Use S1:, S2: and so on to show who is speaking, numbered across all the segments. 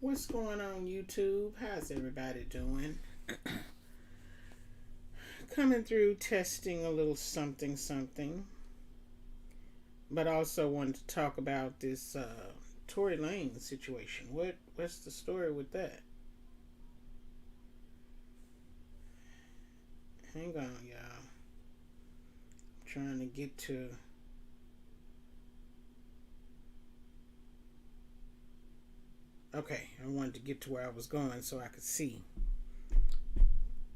S1: What's going on, YouTube? How's everybody doing? Coming through, testing a little something, something. But also wanted to talk about this Tory Lane situation. What's the story with that? Hang on, y'all. I'm trying to get to. Okay, I wanted to get to where I was going so I could see.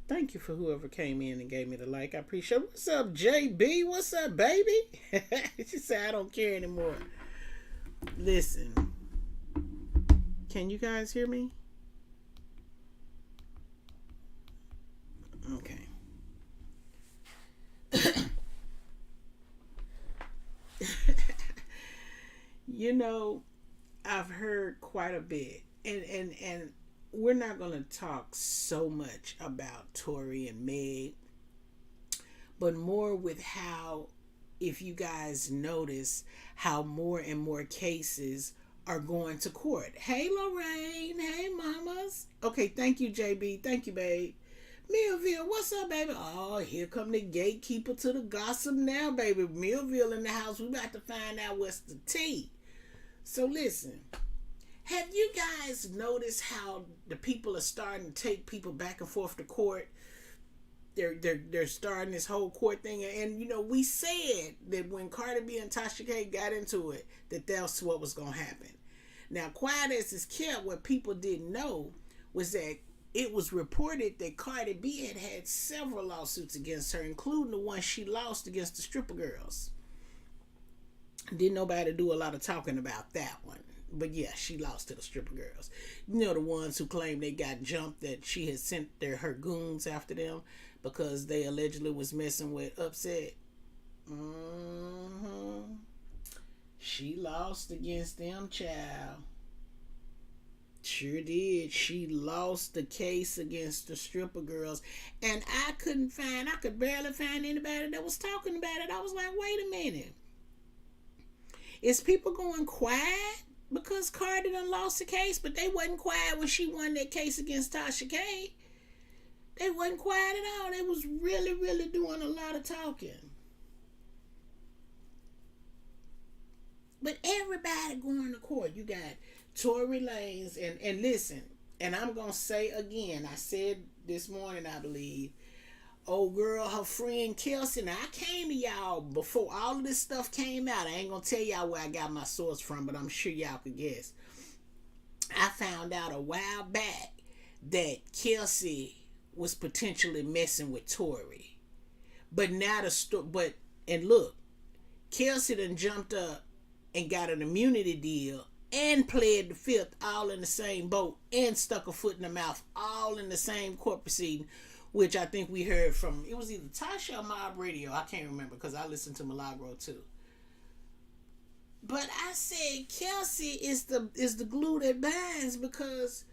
S1: Thank you for whoever came in and gave me the like. I appreciate it. What's up, JB? What's up, baby? She said, I don't care anymore. Listen, can you guys hear me? Okay. You know, I've heard quite a bit, and we're not going to talk so much about Tory and Meg, but more with how, if you guys notice, how more and more cases are going to court. Hey, Lorraine. Hey, mamas. Okay, thank you, JB. Thank you, babe. Millville, what's up, baby? Oh, here come the gatekeeper to the gossip now, baby. Millville in the house. We about to find out what's the tea. So listen, have you guys noticed how the people are starting to take people back and forth to court? They're starting this whole court thing, and we said that when Cardi B and Tasha K got into it, that's what was gonna happen. Now, quiet as it's kept, what people didn't know was that it was reported that Cardi B had several lawsuits against her, including the one she lost against the stripper girls. Didn't nobody do a lot of talking about that one. But yeah, she lost to the stripper girls. The ones who claimed they got jumped, that she had sent her goons after them because they allegedly was messing with Upset. Mm-hmm. She lost against them, child. Sure did. She lost the case against the stripper girls. And I could barely find anybody that was talking about it. I was like, wait a minute. Is people going quiet because Cardi done lost the case? But they wasn't quiet when she won that case against Tasha K. They wasn't quiet at all. They was really, really doing a lot of talking. But everybody going to court. You got Tory Lanez and listen, and I'm going to say again, I said this morning, I believe, old girl, her friend Kelsey. Now, I came to y'all before all of this stuff came out. I ain't gonna tell y'all where I got my source from, but I'm sure y'all could guess. I found out a while back that Kelsey was potentially messing with Tory. But now and look, Kelsey done jumped up and got an immunity deal and pled the fifth, all in the same boat, and stuck a foot in the mouth, all in the same court proceeding, which I think we heard from, it was either Tasha or Mob Radio. I can't remember because I listened to Milagro too. But I said Kelsey is the glue that binds, because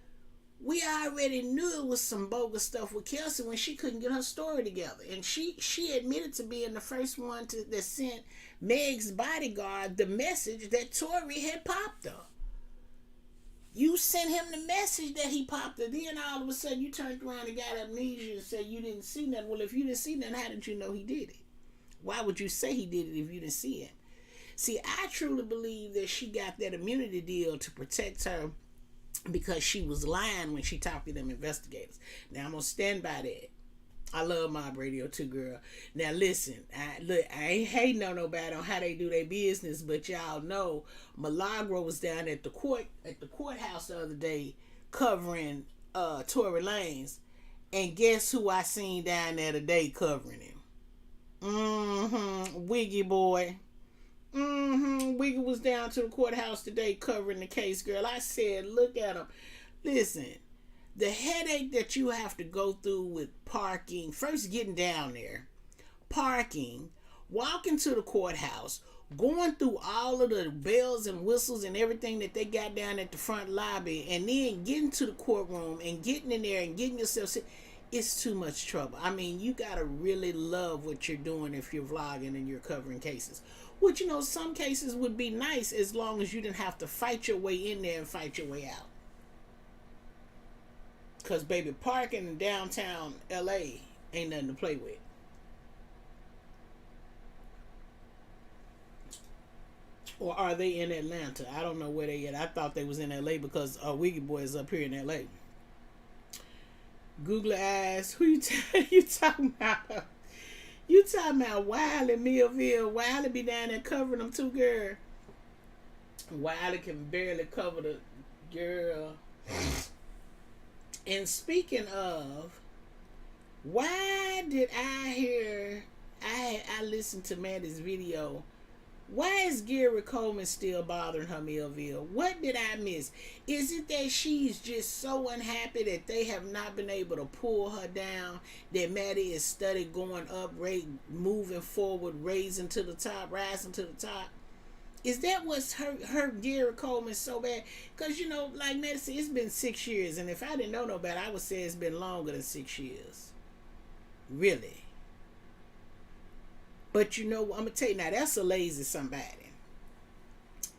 S1: we already knew it was some bogus stuff with Kelsey when she couldn't get her story together. And she admitted to being the first one that sent Meg's bodyguard the message that Tory had popped her. You sent him the message that he popped her. Then all of a sudden you turned around and got amnesia and said you didn't see nothing. Well, if you didn't see nothing, how did you know he did it? Why would you say he did it if you didn't see him? See, I truly believe that she got that immunity deal to protect her because she was lying when she talked to them investigators. Now, I'm going to stand by that. I love Mob Radio too, girl. Now listen, I ain't hating on nobody on how they do their business, but y'all know Milagro was down at the courthouse the other day covering Tory Lanez, and guess who I seen down there today covering him? Wiggy boy. Wiggy was down to the courthouse today covering the case, girl. I said, look at him. Listen. The headache that you have to go through with parking, first getting down there, parking, walking to the courthouse, going through all of the bells and whistles and everything that they got down at the front lobby, and then getting to the courtroom and getting in there and getting yourself, it's too much trouble. I mean, you gotta really love what you're doing if you're vlogging and you're covering cases. Which, some cases would be nice as long as you didn't have to fight your way in there and fight your way out. Cause baby, parking in downtown LA ain't nothing to play with. Or are they in Atlanta? I don't know where they at. I thought they was in LA because Wiggy Boy is up here in LA. Google eyes, who you talking about? You talking about Wiley Millville? Wiley be down there covering them too, girl. Wiley can barely cover the girl. And speaking of, why did I hear? I listened to Maddie's video. Why is Gary Coleman still bothering her, Millville? What did I miss? Is it that she's just so unhappy that they have not been able to pull her down? That Maddie is steady going up, moving forward, rising to the top? Is that what's hurt Gary Coleman so bad? Because, like Maddie said, it's been 6 years. And if I didn't know no better, I would say it's been longer than 6 years. Really. But I'm going to tell you now, that's a lazy somebody.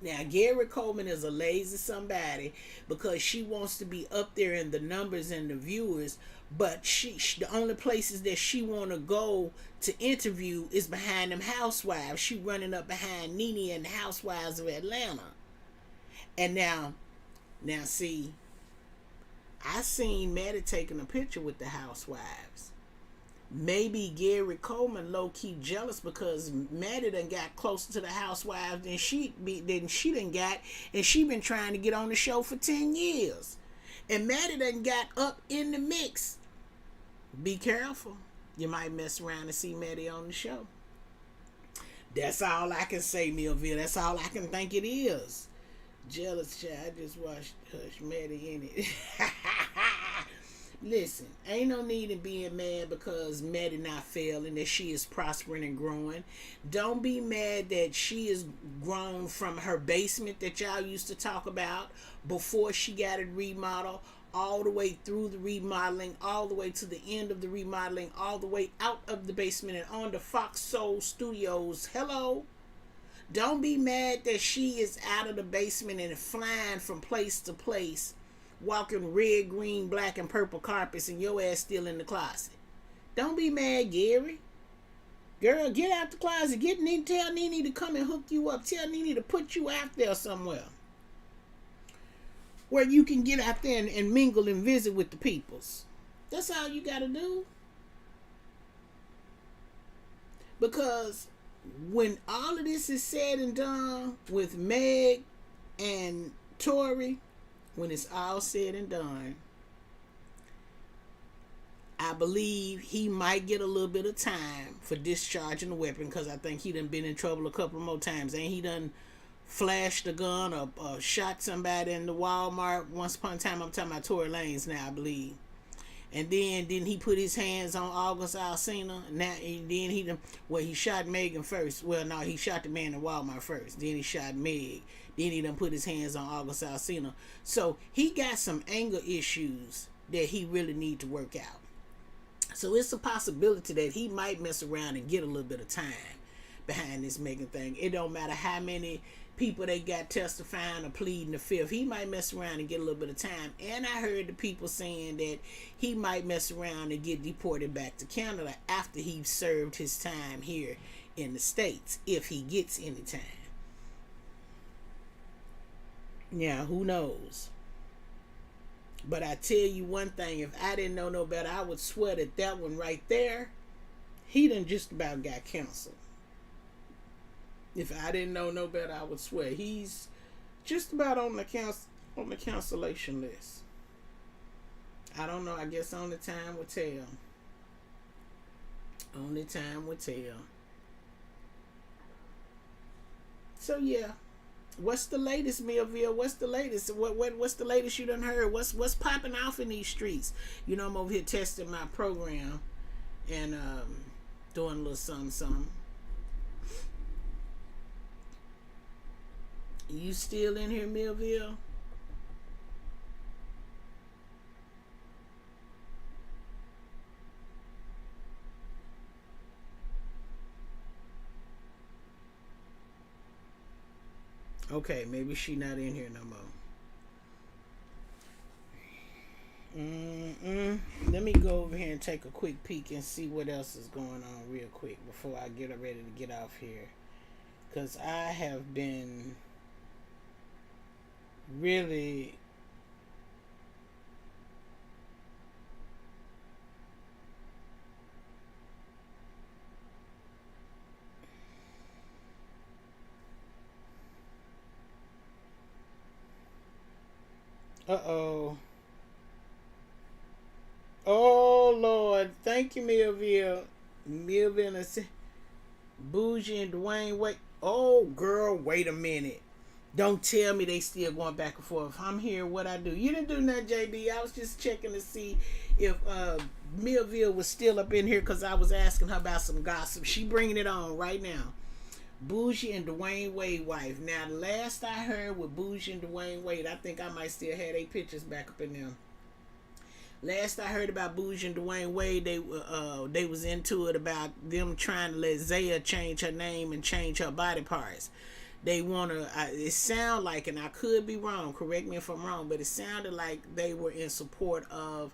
S1: Now, Gary Coleman is a lazy somebody because she wants to be up there in the numbers and the viewers, but she the only places that she want to go to interview is behind them housewives. She running up behind Nene and the Housewives of Atlanta. And now see, I seen Maddie taking a picture with the housewives. Maybe Gary Coleman low-key jealous because Maddie done got closer to the housewives than she done got, and she been trying to get on the show for 10 years. And Maddie done got up in the mix. Be careful. You might mess around and see Maddie on the show. That's all I can say, Millville. That's all I can think it is. Jealous child. I just watched Hush Maddie in it. Listen, ain't no need in being mad because Maddie not failing, that she is prospering and growing. Don't be mad that she is grown from her basement that y'all used to talk about before she got it remodeled, all the way through the remodeling, all the way to the end of the remodeling, all the way out of the basement and on to Fox Soul Studios. Hello? Don't be mad that she is out of the basement and flying from place to place, walking red, green, black, and purple carpets, and your ass still in the closet. Don't be mad, Gary. Girl, get out the closet. Tell Nene to come and hook you up. Tell Nene to put you out there somewhere where you can get out there and mingle and visit with the peoples. That's all you gotta do. Because when all of this is said and done with Meg and Tory, when it's all said and done, I believe he might get a little bit of time for discharging the weapon, because I think he done been in trouble a couple more times. Ain't he done flashed a gun or shot somebody in the Walmart once upon a time? I'm talking about Tory Lanez now, I believe. And then didn't he put his hands on August Alsina? Now, and then he shot Megan first. Well, no, he shot the man in Walmart first. Then he shot Meg. Then he done put his hands on August Alsina. So he got some anger issues that he really need to work out. So it's a possibility that he might mess around and get a little bit of time behind this Megan thing. It don't matter how many people they got testifying or pleading the fifth. He might mess around and get a little bit of time. And I heard the people saying that he might mess around and get deported back to Canada after he served his time here in the States, if he gets any time. Now, who knows? But I tell you one thing, if I didn't know no better, I would swear that one right there, he done just about got canceled. If I didn't know no better, I would swear he's just about on the cancellation list. I don't know. I guess only time will tell. Only time will tell. So yeah, what's the latest, Millville? What's the latest? What's the latest you done heard? What's popping off in these streets? I'm over here testing my program and doing a little something. You still in here, Millville? Okay, maybe she not in here no more. Mm-mm. Let me go over here and take a quick peek and see what else is going on real quick before I get ready to get off here. Because I have been really. Uh-oh. Oh, Lord. Thank you, Millville. Millville and Bougie and Dwayne. Wait. Oh, girl, wait a minute. Don't tell me they still going back and forth. I'm here. What I do? You didn't do nothing, JB. I was just checking to see if Millville was still up in here because I was asking her about some gossip. She bringing it on right now. Bougie and Dwayne Wade wife. Now, the last I heard with Bougie and Dwayne Wade, I think I might still have their pictures back up in them. Last I heard about Bougie and Dwayne Wade, they was into it about them trying to let Zaya change her name and change her body parts. They want to. It sound like, and I could be wrong. Correct me if I'm wrong, but it sounded like they were in support of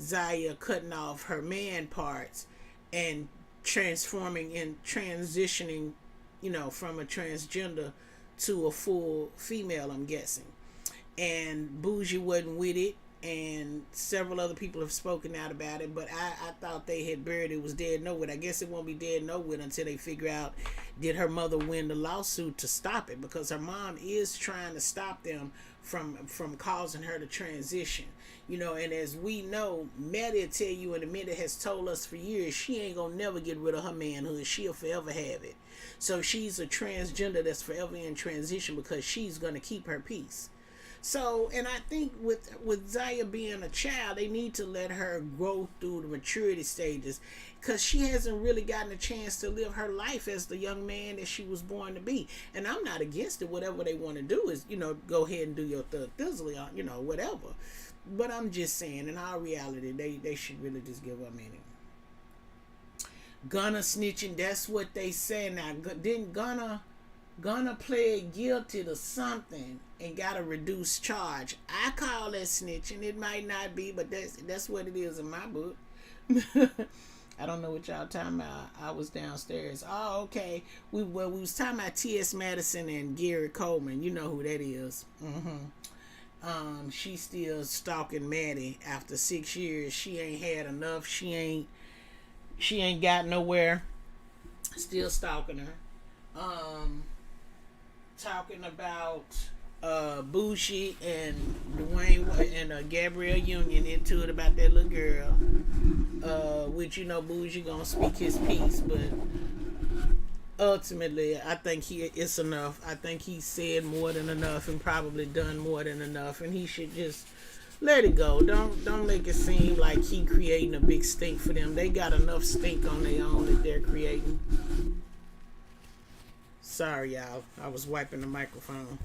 S1: Zaya cutting off her man parts and transforming and transitioning, from a transgender to a full female. I'm guessing, and Bougie wasn't with it, and several other people have spoken out about it, but I thought they had buried it was dead nowhere. I guess it won't be dead nowhere until they figure out, did her mother win the lawsuit to stop it, because her mom is trying to stop them from causing her to transition. And as we know, Maddie will tell you in a minute, has told us for years, she ain't gonna never get rid of her manhood. She'll forever have it. So she's a transgender that's forever in transition because she's gonna keep her peace. So, and I think with Zaya being a child, they need to let her grow through the maturity stages, because she hasn't really gotten a chance to live her life as the young man that she was born to be. And I'm not against it. Whatever they want to do is, go ahead and do your thug thizzly, whatever. But I'm just saying, in all reality, they should really just give up meaning. Gunna snitching, that's what they say now. Didn't Gunna plead guilty to something and got a reduced charge? I call that snitching. It might not be, but that's what it is in my book. I don't know what y'all talking about. I was downstairs. Oh, okay. We was talking about T.S. Madison and Gary Coleman. You know who that is. She's still stalking Maddie after 6 years. She ain't had enough. She ain't got nowhere. Still stalking her. Talking about Bougie and Dwayne and Gabrielle Union into it about that little girl. Which Bougie gonna speak his piece, but ultimately I think it's enough. I think he said more than enough and probably done more than enough, and he should just let it go. Don't make it seem like he creating a big stink for them. They got enough stink on their own that they're creating. Sorry, y'all. I was wiping the microphone.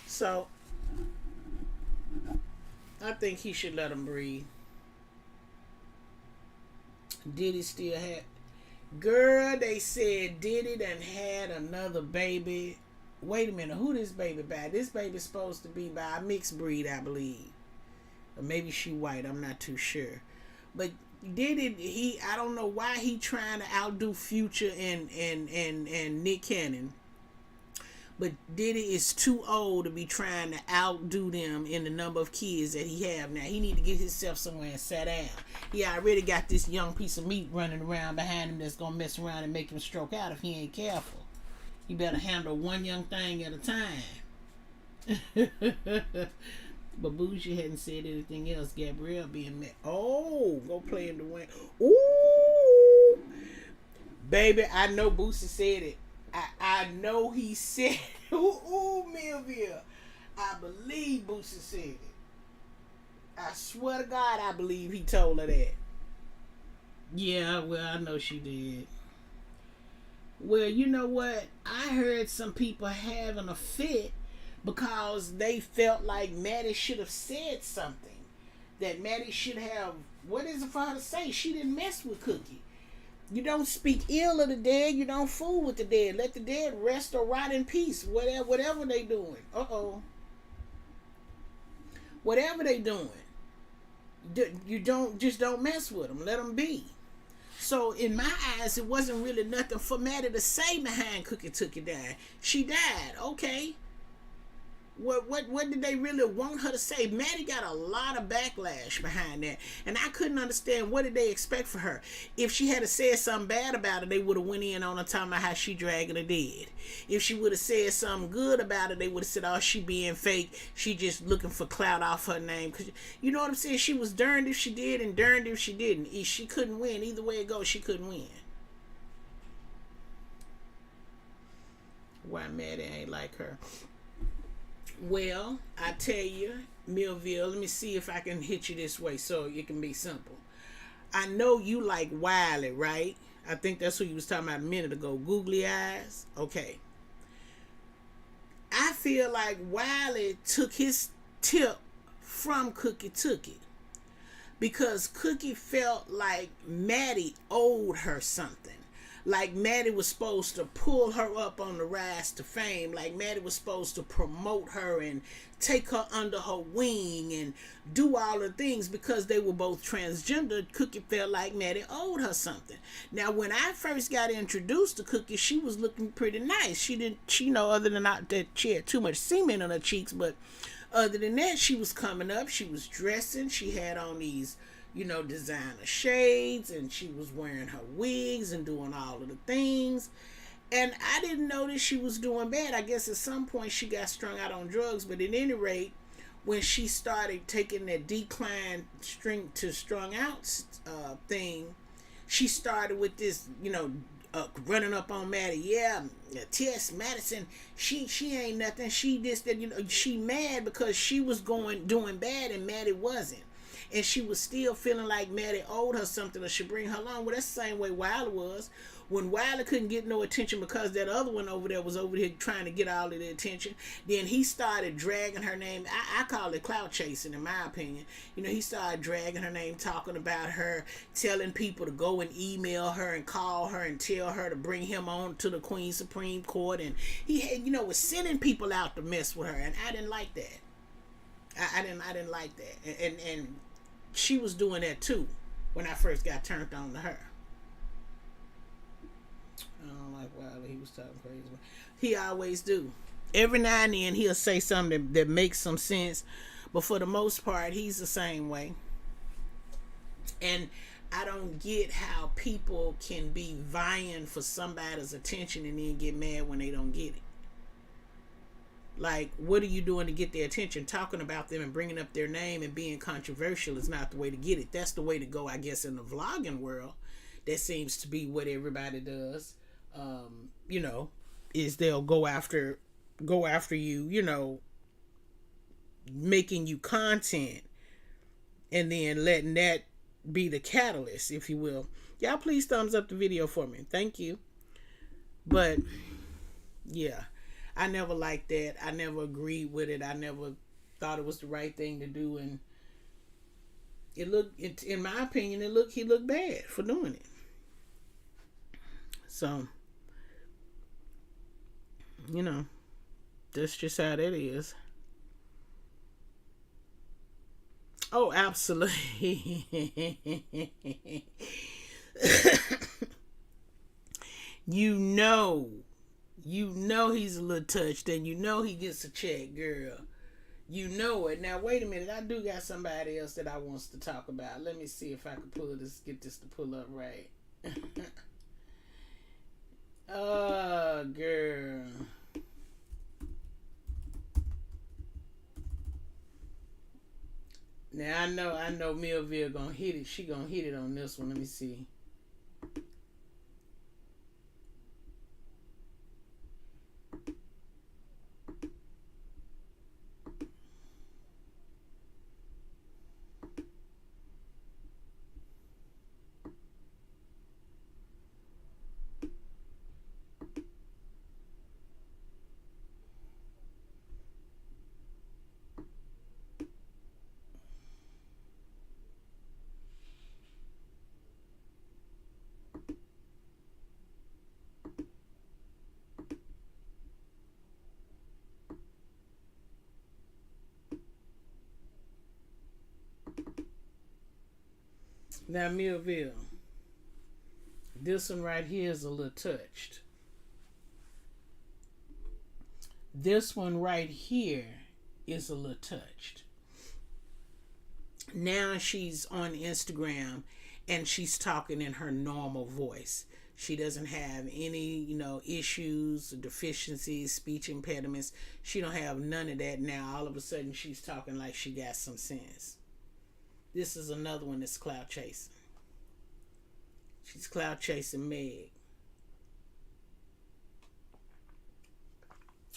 S1: So, I think he should let him breathe. Diddy still had... Girl, they said Diddy done had another baby. Wait a minute. Who this baby by? This baby's supposed to be by a mixed breed, I believe. Or maybe she white. I'm not too sure. But... I don't know why he trying to outdo Future and Nick Cannon, but Diddy is too old to be trying to outdo them in the number of kids that he have now. He need to get himself somewhere and sit down. He already got this young piece of meat running around behind him that's gonna mess around and make him stroke out if he ain't careful. He better handle one young thing at a time. But Bougie hadn't said anything else. Gabrielle being met. Oh, go play in the wind. Ooh, baby, I know Boosie said it. I know he said it. Ooh, Millville. I believe Boosie said it. I swear to God, I believe he told her that. Yeah, well, I know she did. Well, you know what? I heard some people having a fit because they felt like Maddie should have said something. That Maddie should have... What is it for her to say? She didn't mess with Cookie. You don't speak ill of the dead. You don't fool with the dead. Let the dead rest or rot in peace. Whatever they doing. Uh-oh. Whatever they doing, you don't mess with them. Let them be. So in my eyes, it wasn't really nothing for Maddie to say behind Cookie Tookie died. She died. Okay. What did they really want her to say? Maddie got a lot of backlash behind that, and I couldn't understand what did they expect for her. If she had said something bad about it, they would have went in on her talking about how she dragging her dead. If she would have said something good about it, they would have said, "Oh, she being fake. She just looking for clout off her name." Cause you know what I'm saying? She was darned if she did and darned if she didn't. She couldn't win either way it goes. She couldn't win. Why Maddie ain't like her? Well, I tell you, Millville, let me see if I can hit you this way so it can be simple. I know you like Wiley, right? I think that's who you was talking about a minute ago. Googly eyes. Okay. I feel like Wiley took his tip from Cookie Tookie because Cookie felt like Maddie owed her something. Like Maddie was supposed to pull her up on the rise to fame. Like Maddie was supposed to promote her and take her under her wing and do all the things because they were both transgender. Cookie felt like Maddie owed her something. Now, when I first got introduced to Cookie, she was looking pretty nice. Other than not that she had too much semen on her cheeks, but other than that, she was coming up. She was dressing. She had on these designer shades, and she was wearing her wigs and doing all of the things. And I didn't notice she was doing bad. I guess at some point she got strung out on drugs, but at any rate, when she started taking that decline string to strung out thing, she started with this, running up on Maddie. Yeah, T.S. Madison, she ain't nothing. She just that she mad because she was doing bad and Maddie wasn't. And she was still feeling like Maddie owed her something or should bring her along. Well, that's the same way Wiley was. When Wiley couldn't get no attention because that other one over there was over here trying to get all of the attention, then he started dragging her name. I call it clout chasing, in my opinion. He started dragging her name, talking about her, telling people to go and email her and call her and tell her to bring him on to the Queen Supreme Court. And he had, was sending people out to mess with her. And I didn't like that. I didn't like that. And she was doing that too when I first got turned on to her. I don't like Wiley. He was talking crazy. He always do. Every now and then he'll say something that makes some sense, but for the most part he's the same way. And I don't get how people can be vying for somebody's attention and then get mad when they don't get it. Like, what are you doing to get their attention? Talking about them and bringing up their name and being controversial is not the way to get it. That's the way to go, I guess, in the vlogging world. That seems to be what everybody does. Is they'll go after you, making you content and then letting that be the catalyst, if you will. Y'all please thumbs up the video for me. Thank you. But, yeah. I never liked that. I never agreed with it. I never thought it was the right thing to do, and in my opinion, he looked bad for doing it. So, that's just how that is. Oh, absolutely. He's a little touched, and he gets a check, girl. It. Now, wait a minute. I do got somebody else that I wants to talk about. Let me see if I can get this to pull up right. Oh, girl. Now, I know Millville gonna hit it. She gonna hit it on this one. Let me see. Now, Millville, this one right here is a little touched. This one right here is a little touched. Now she's on Instagram and she's talking in her normal voice. She doesn't have any, issues, deficiencies, speech impediments. She don't have none of that now. All of a sudden she's talking like she got some sense. This is another one that's clout chasing. She's clout chasing Meg.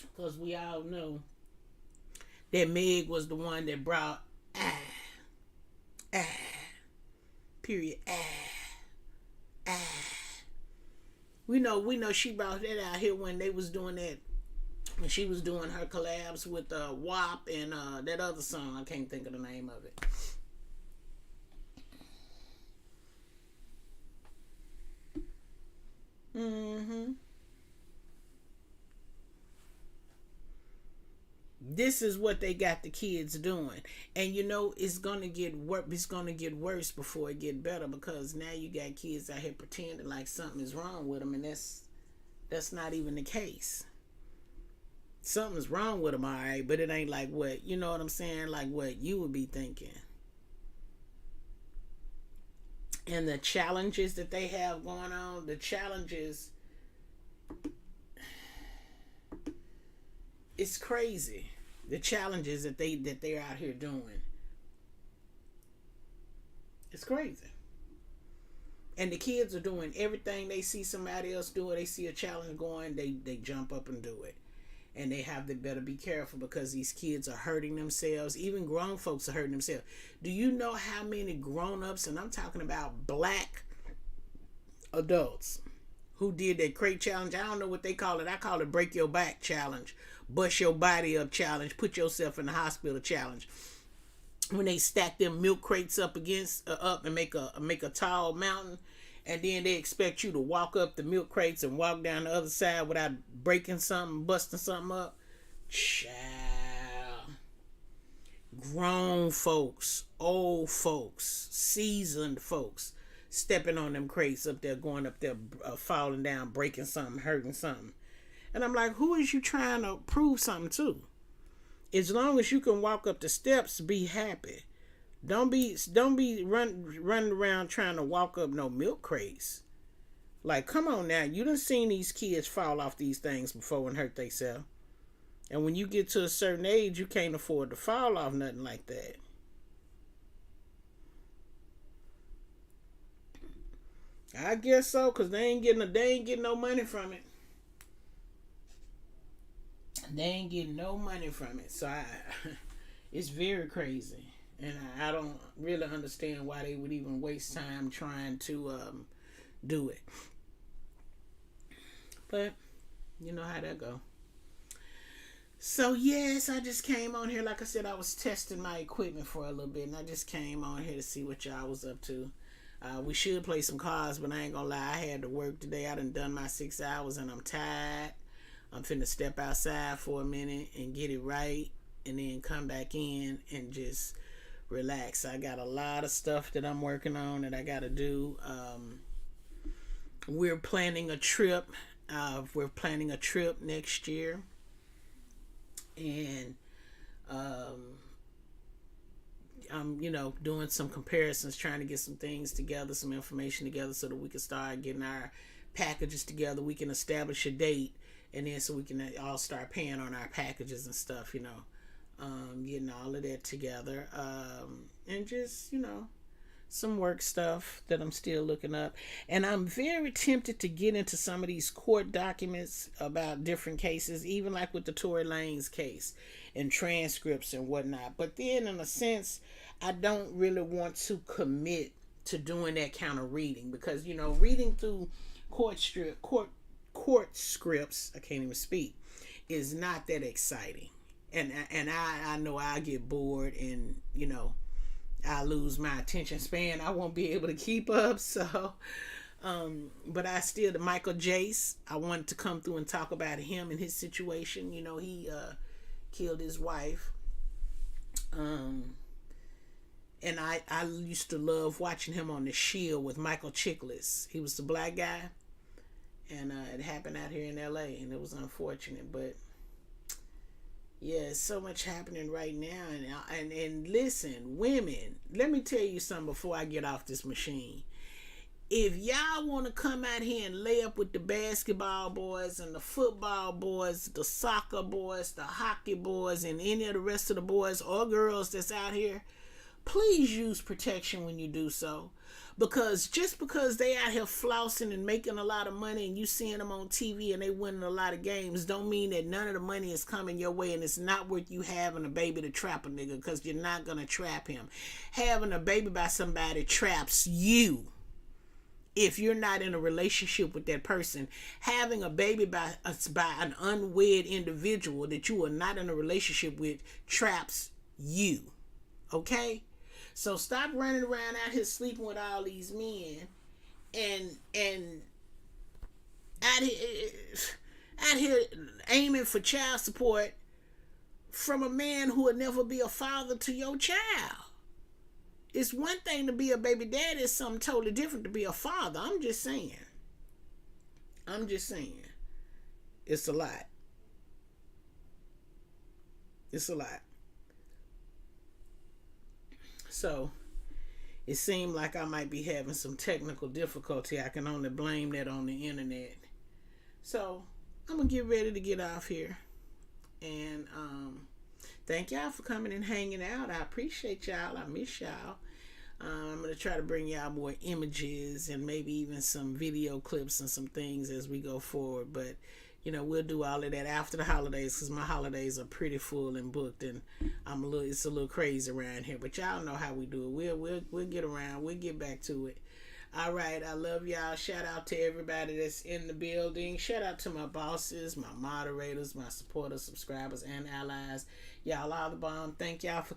S1: Because we all know that Meg was the one that brought period, We know she brought that out here when they was doing that, when she was doing her collabs with WAP and that other song. I can't think of the name of it. This is what they got the kids doing, and it's gonna get worse. It's gonna get worse before it get better, because now you got kids out here pretending like something is wrong with them, and that's not even the case. Something's wrong with them, all right, but it ain't like what, you know what I'm saying, like what you would be thinking. And the challenges that they have going on, it's crazy. The challenges that they're out here doing, it's crazy. And the kids are doing everything they see somebody else do it. They see a challenge going, they jump up and do it. And they better be careful, because these kids are hurting themselves. Even grown folks are hurting themselves. Do you know how many grown-ups, and I'm talking about black adults, who did that crate challenge? I don't know what they call it. I call it break your back challenge, bust your body up challenge, put yourself in the hospital challenge. When they stack them milk crates up and make a tall mountain, and then they expect you to walk up the milk crates and walk down the other side without breaking something, busting something up. Child. Grown folks, old folks, seasoned folks, stepping on them crates up there, going up there, falling down, breaking something, hurting something. And I'm like, who is you trying to prove something to? As long as you can walk up the steps, be happy. Don't be running around trying to walk up no milk crates. Like, come on now. You done seen these kids fall off these things before and hurt themselves. And when you get to a certain age, you can't afford to fall off nothing like that. I guess so, because they ain't getting no money from it. They ain't getting no money from it. So it's very crazy. And I don't really understand why they would even waste time trying to do it. But you know how that go. So yes, I just came on here. Like I said, I was testing my equipment for a little bit, and I just came on here to see what y'all was up to. We should play some cards, but I ain't gonna lie, I had to work today. I done my 6 hours and I'm tired. I'm finna step outside for a minute and get it right, and then come back in and just relax. I got a lot of stuff that I'm working on that I gotta do. We're planning a trip. We're planning a trip next year, and I'm doing some comparisons, trying to get some things together, some information together, so that we can start getting our packages together. We can establish a date, and then so we can all start paying on our packages and stuff, getting all of that together, and just some work stuff that I'm still looking up. And I'm very tempted to get into some of these court documents about different cases, even like with the Tory Lanez case, and transcripts and whatnot. But then in a sense, I don't really want to commit to doing that kind of reading, because reading through court scripts, I can't even speak, is not that exciting. And I know I get bored, and I lose my attention span. I won't be able to keep up. So but I still, the Michael Jace, I wanted to come through and talk about him and his situation. He killed his wife, And I used to love watching him on The Shield with Michael Chiklis. He was the black guy, and it happened out here in LA, and it was unfortunate, but yeah, so much happening right now. And listen, women, let me tell you something before I get off this machine. If y'all want to come out here and lay up with the basketball boys and the football boys, the soccer boys, the hockey boys, and any of the rest of the boys or girls that's out here, please use protection when you do so. Because just because they out here flossing and making a lot of money and you seeing them on TV and they winning a lot of games don't mean that none of the money is coming your way, and it's not worth you having a baby to trap a nigga, because you're not going to trap him. Having a baby by somebody traps you. If you're not in a relationship with that person, having a baby by an unwed individual that you are not in a relationship with traps you. Okay? So stop running around out here sleeping with all these men and out here aiming for child support from a man who will never be a father to your child. It's one thing to be a baby daddy, it's something totally different to be a father. I'm just saying. It's a lot. It's a lot. So, it seemed like I might be having some technical difficulty. I can only blame that on the internet. So, I'm going to get ready to get off here. And, thank y'all for coming and hanging out. I appreciate y'all. I miss y'all. I'm going to try to bring y'all more images and maybe even some video clips and some things as we go forward. But, you know, we'll do all of that after the holidays, because my holidays are pretty full and booked, and it's a little crazy around here. But y'all know how we do it. We'll get around. We'll get back to it. All right, I love y'all. Shout out to everybody that's in the building. Shout out to my bosses, my moderators, my supporters, subscribers, and allies. Y'all are the bomb. Thank y'all for